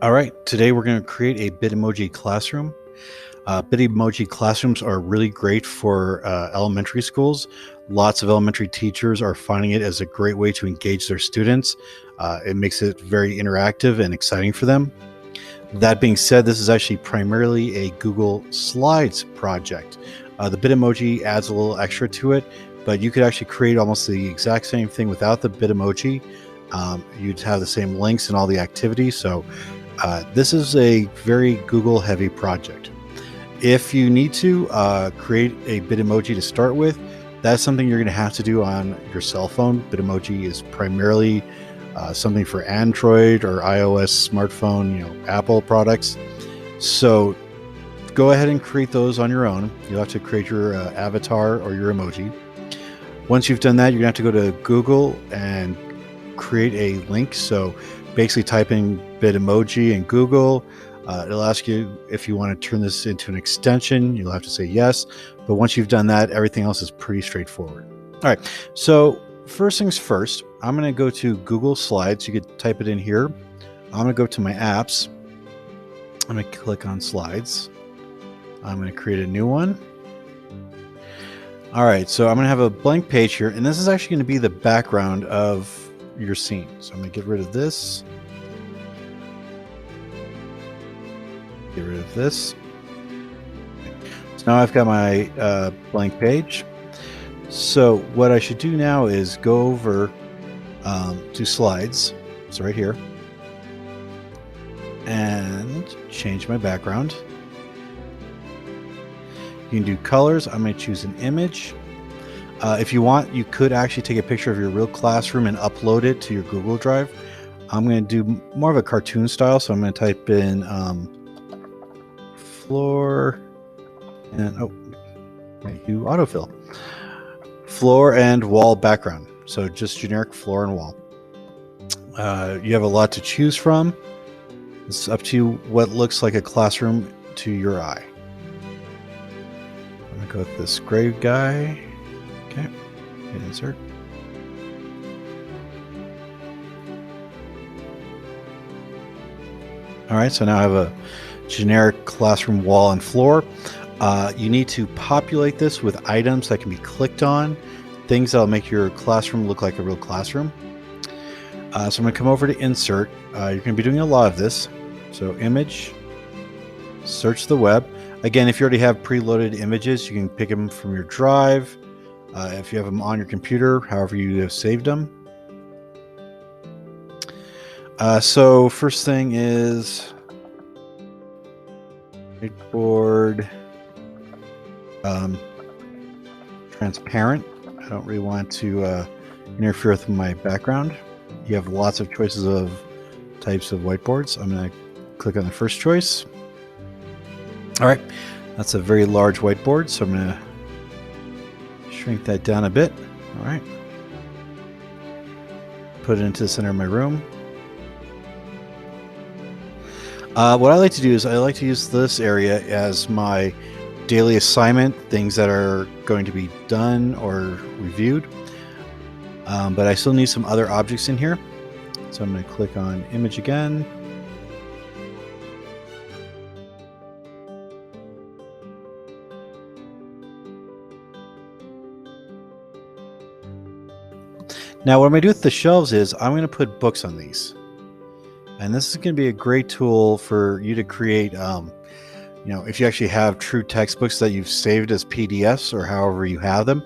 All right, today we're going to create a bitmoji classroom. Bitmoji classrooms are really great for elementary schools. Lots of elementary teachers are finding it as a great way to engage their students. It makes it very interactive and exciting for them. That being said, this is actually primarily a Google Slides project. The Bitmoji adds a little extra to it, but you could actually create almost the exact same thing without the Bitmoji. You'd have the same links and all the activities. So this is a very Google heavy project. If you need to create a Bitmoji to start with, that's something you're going to have to do on your cell phone. Bitmoji is primarily something for Android or iOS smartphone, Apple products. So go ahead and create those on your own. You'll have to create your avatar or your emoji. Once you've done that, you're going to have to go to Google and create a link. So basically type in Bitmoji in Google. It'll ask you if you want to turn this into an extension. You'll have to say yes. But once you've done that, everything else is pretty straightforward. All right. So first things first, I'm going to go to Google Slides. You could type it in here. I'm going to go to my apps. I'm going to click on Slides. I'm going to create a new one. All right. So I'm going to have a blank page here. And this is actually going to be the background of your scene. So I'm going to get rid of this. Get rid of this. So now I've got my blank page. So what I should do now is go over to Slides. It's right here. And change my background. You can do colors. I'm going to choose an image. If you want, you could actually take a picture of your real classroom and upload it to your Google Drive. I'm going to do more of a cartoon style, so I'm going to type in floor and do autofill. Floor and wall background. So just generic floor and wall. You have a lot to choose from. It's up to you what looks like a classroom to your eye. I'm going to go with this gray guy. Okay, hit insert. All right, so now I have a generic classroom wall and floor. You need to populate this with items that can be clicked on, things that'll make your classroom look like a real classroom. So I'm going to come over to insert. You're going to be doing a lot of this. So image, search the web. Again, if you already have preloaded images, you can pick them from your drive. If you have them on your computer, however you have saved them. So first thing is whiteboard transparent. I don't really want to interfere with my background. You have lots of choices of types of whiteboards. I'm going to click on the first choice. All right, that's a very large whiteboard, so I'm going to shrink that down a bit. All right. Put it into the center of my room. What I like to do is I like to use this area as my daily assignment, things that are going to be done or reviewed. But I still need some other objects in here. So I'm going to click on image again. Now what I'm going to do with the shelves is I'm going to put books on these. And this is going to be a great tool for you to create, if you actually have true textbooks that you've saved as PDFs or however you have them,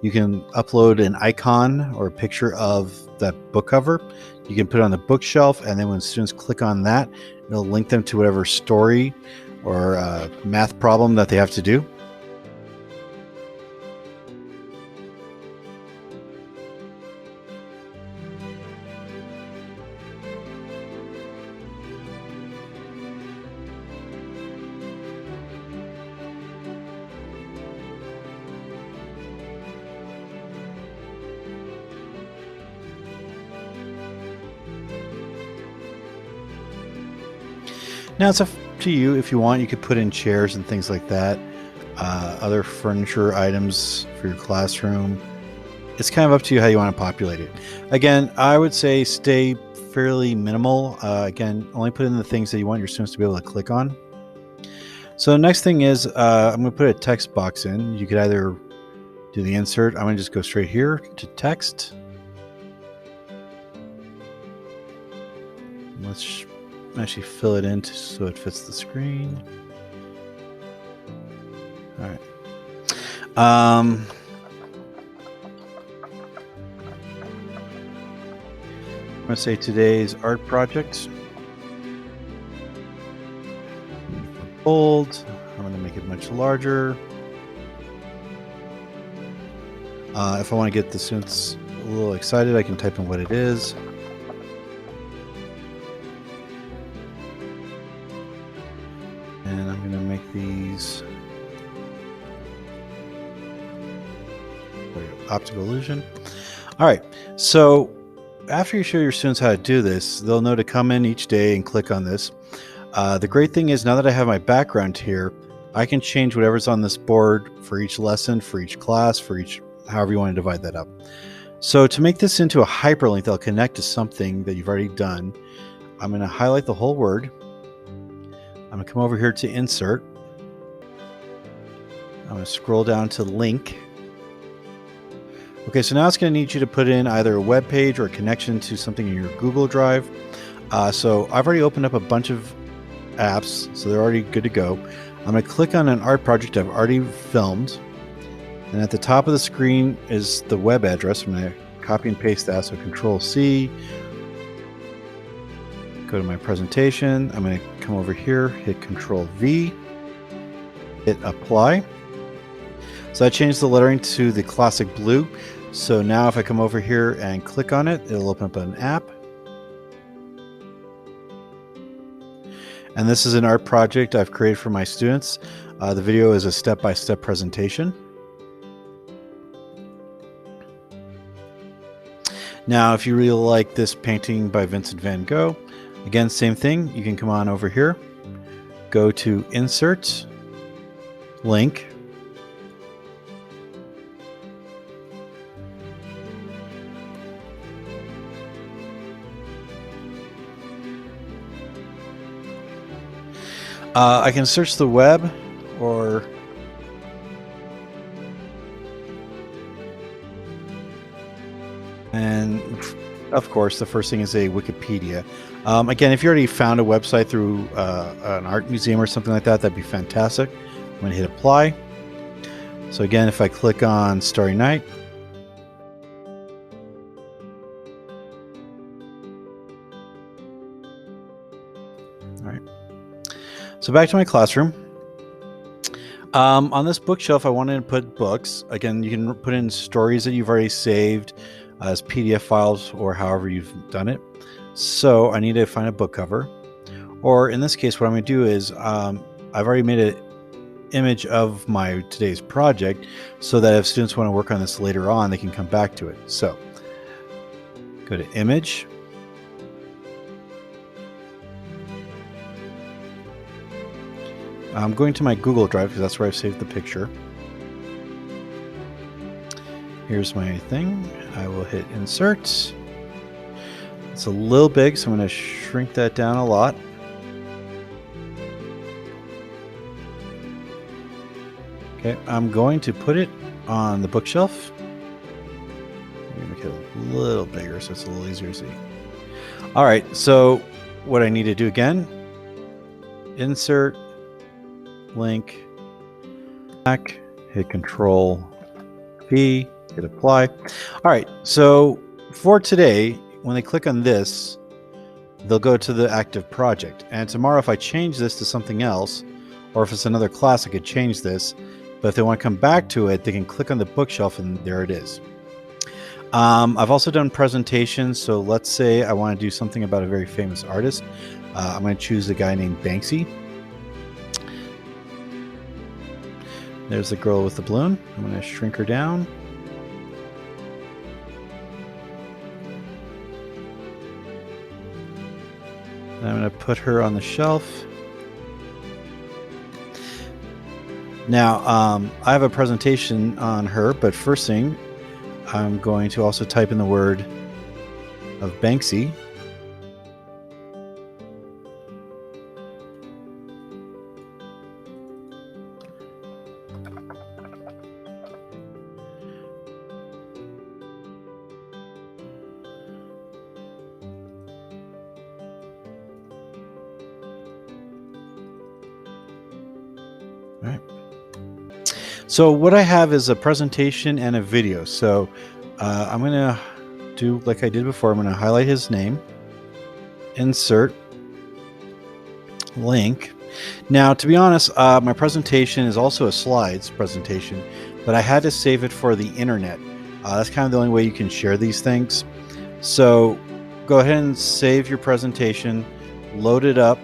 you can upload an icon or a picture of that book cover. You can put it on the bookshelf, and then when students click on that, it'll link them to whatever story or math problem that they have to do. Now it's up to you. If you want, you could put in chairs and things like that, other furniture items for your classroom. It's kind of up to you how you want to populate it. Again, I would say stay fairly minimal. Again, only put in the things that you want your students to be able to click on. So the next thing is I'm going to put a text box in. You could either do the insert. I'm going to just go straight here to text. Let's actually fill it in so it fits the screen. All right. I'm going to say today's art project. Bold. I'm going to make it much larger. If I want to get the students a little excited, I can type in what it is. And I'm going to make these optical illusion. All right, so after you show your students how to do this, they'll know to come in each day and click on this. The great thing is now that I have my background here, I can change whatever's on this board for each lesson, for each class, for each, however you want to divide that up. So to make this into a hyperlink that'll connect to something that you've already done, I'm going to highlight the whole word. I'm going to come over here to insert. I'm going to scroll down to link. Okay, so now it's going to need you to put in either a web page or a connection to something in your Google Drive. So I've already opened up a bunch of apps, so they're already good to go. I'm going to click on an art project I've already filmed. And at the top of the screen is the web address. I'm going to copy and paste that. So Control C. Go to my presentation. I'm going to come over here, hit Control V, hit apply. So I changed the lettering to the classic blue. So now if I come over here and click on it, it'll open up an app. And this is an art project I've created for my students. The video is a step-by-step presentation. Now, if you really like this painting by Vincent van Gogh, again, same thing. You can come on over here, go to Insert, Link. I can search the web, or and of course the first thing is a Wikipedia. Again, if you already found a website through an art museum or something like that, that'd be fantastic. I'm going to hit apply. So again, if I click on Starry Night, all right. So back to my classroom. On this bookshelf, I wanted to put books. Again, you can put in stories that you've already saved as PDF files or however you've done it. So I need to find a book cover. Or in this case, what I'm going to do is I've already made an image of my today's project so that if students want to work on this later on, they can come back to it. So go to Image. I'm going to my Google Drive because that's where I've saved the picture. Here's my thing. I will hit Insert. It's a little big, so I'm going to shrink that down a lot. Okay, I'm going to put it on the bookshelf. Make it a little bigger so it's a little easier to see. All right, so what I need to do again, Insert, Link, back, hit Control V, hit apply. All right, so for today, when they click on this, they'll go to the active project. And tomorrow, if I change this to something else, or if it's another class, I could change this. But if they want to come back to it, they can click on the bookshelf and there it is. I've also done presentations. So let's say I want to do something about a very famous artist. I'm going to choose a guy named Banksy. There's the girl with the balloon. I'm going to shrink her down. And I'm going to put her on the shelf. Now, I have a presentation on her, but first thing, I'm going to also type in the word of Banksy. All right. So what I have is a presentation and a video. So I'm going to do like I did before. I'm going to highlight his name, insert, link. Now, to be honest, my presentation is also a slides presentation, but I had to save it for the internet. That's kind of the only way you can share these things. So go ahead and save your presentation, load it up,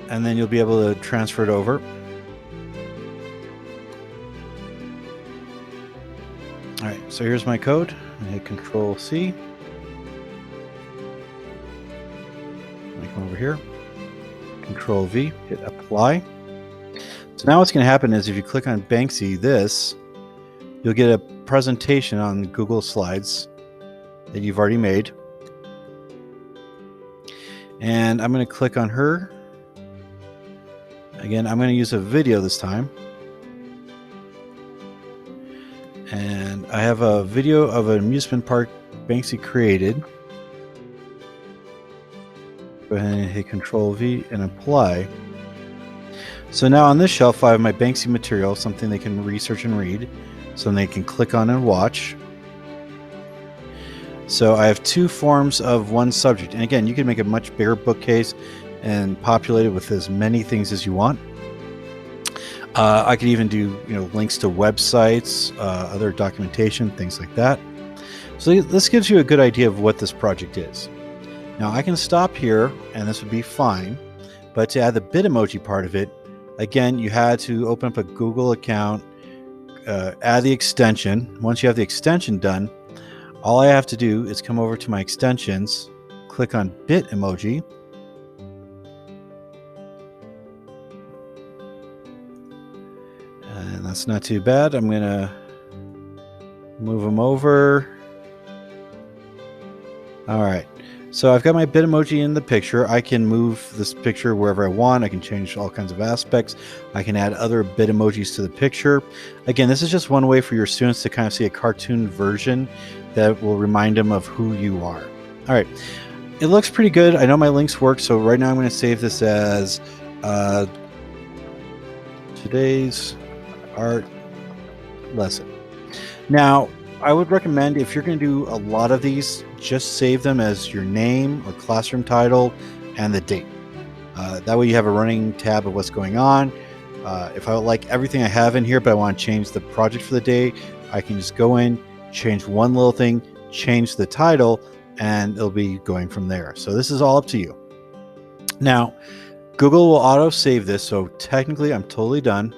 and then you'll be able to transfer it over. All right, so here's my code. I hit Control C. I come over here, Control V, hit apply. So now what's going to happen is if you click on Banksy, you'll get a presentation on Google Slides that you've already made. And I'm going to click on her. Again, I'm going to use a video this time. And I have a video of an amusement park Banksy created. Go ahead and hit Control V and apply. So now on this shelf, I have my Banksy material, something they can research and read, something they can click on and watch. So I have two forms of one subject. And again, you can make a much bigger bookcase and populate it with as many things as you want. I could even do links to websites, other documentation, things like that. So this gives you a good idea of what this project is. Now I can stop here and this would be fine, but to add the Bitmoji part of it, again, you had to open up a Google account, add the extension. Once you have the extension done, all I have to do is come over to my extensions, click on Bitmoji, and that's not too bad. I'm going to move them over. All right. So I've got my Bitmoji in the picture. I can move this picture wherever I want. I can change all kinds of aspects. I can add other Bitmojis to the picture. Again, this is just one way for your students to kind of see a cartoon version that will remind them of who you are. All right. It looks pretty good. I know my links work. So right now I'm going to save this as today's art lesson. Now, I would recommend if you're going to do a lot of these, just save them as your name or classroom title and the date. That way you have a running tab of what's going on. If I like everything I have in here, but I want to change the project for the day, I can just go in, change one little thing, change the title, and it'll be going from there. So this is all up to you. Now, Google will auto save this, so technically I'm totally done.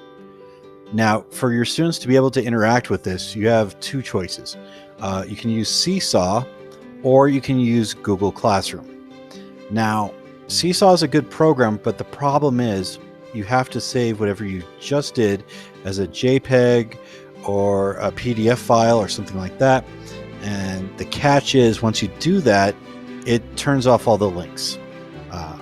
Now, for your students to be able to interact with this, you have two choices. You can use Seesaw, or you can use Google Classroom. Now, Seesaw is a good program, but the problem is you have to save whatever you just did as a JPEG or a PDF file or something like that. And the catch is once you do that, it turns off all the links.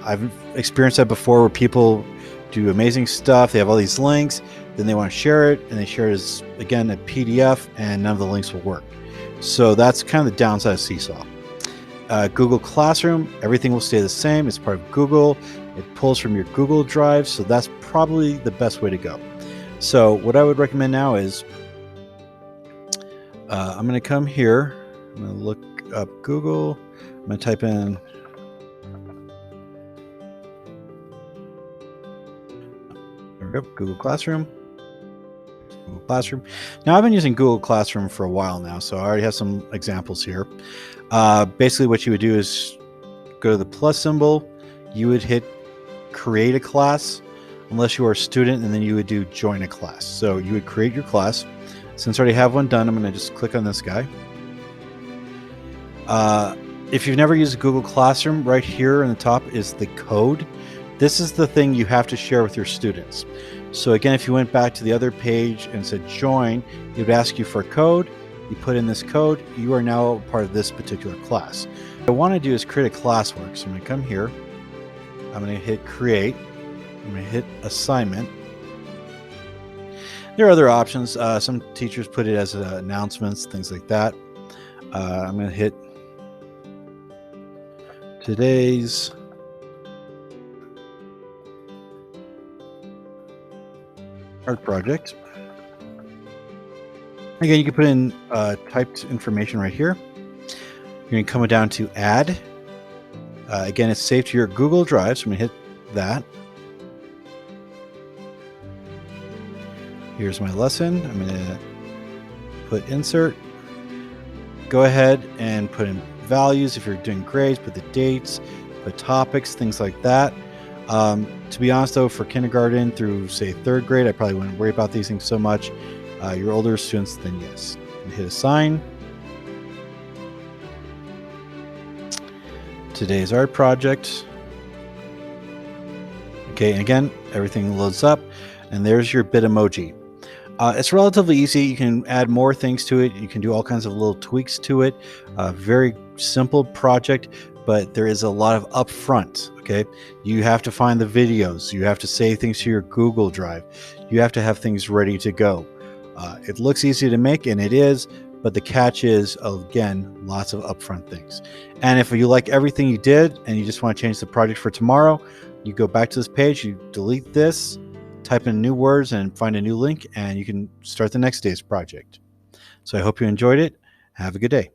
I've experienced that before where people do amazing stuff. They have all these links, then they want to share it, and they share it as, again, a PDF, and none of the links will work. So that's kind of the downside of Seesaw. Google Classroom, everything will stay the same. It's part of Google. It pulls from your Google Drive, so that's probably the best way to go. So what I would recommend now is I'm going to come here. I'm going to look up Google. I'm going to type in Google Classroom. Google Classroom. Now I've been using Google Classroom for a while now, so I already have some examples here. Basically what you would do is go to the plus symbol, you would hit create a class unless you are a student, and then you would do join a class. So you would create your class. Since I already have one done, I'm going to just click on this guy. If you've never used Google Classroom, right here in the top is the code. This is the thing you have to share with your students. So again, if you went back to the other page and said join, it would ask you for a code. You put in this code, you are now part of this particular class. What I want to do is create a classwork. So I'm going to come here. I'm going to hit create. I'm going to hit assignment. There are other options. Some teachers put it as announcements, things like that. I'm going to hit today's art project. Again, you can put in typed information right here. You're going to come down to add. Again, it's saved to your Google Drive, so I'm going to hit that. Here's my lesson. I'm going to put insert. Go ahead and put in values. If you're doing grades, put the dates, put topics, things like that. To be honest, though, for kindergarten through, say, third grade, I probably wouldn't worry about these things so much. Your older students, then yes. And hit assign. Today's art project. Okay, and again, everything loads up, and there's your Bitmoji. It's relatively easy. You can add more things to it. You can do all kinds of little tweaks to it. Very simple project, but there is a lot of upfront. Okay, you have to find the videos. You have to save things to your Google Drive. You have to have things ready to go. It looks easy to make, and it is, but the catch is, again, lots of upfront things. And if you like everything you did and you just want to change the project for tomorrow, you go back to this page, you delete this, type in new words and find a new link, and you can start the next day's project. So I hope you enjoyed it. Have a good day.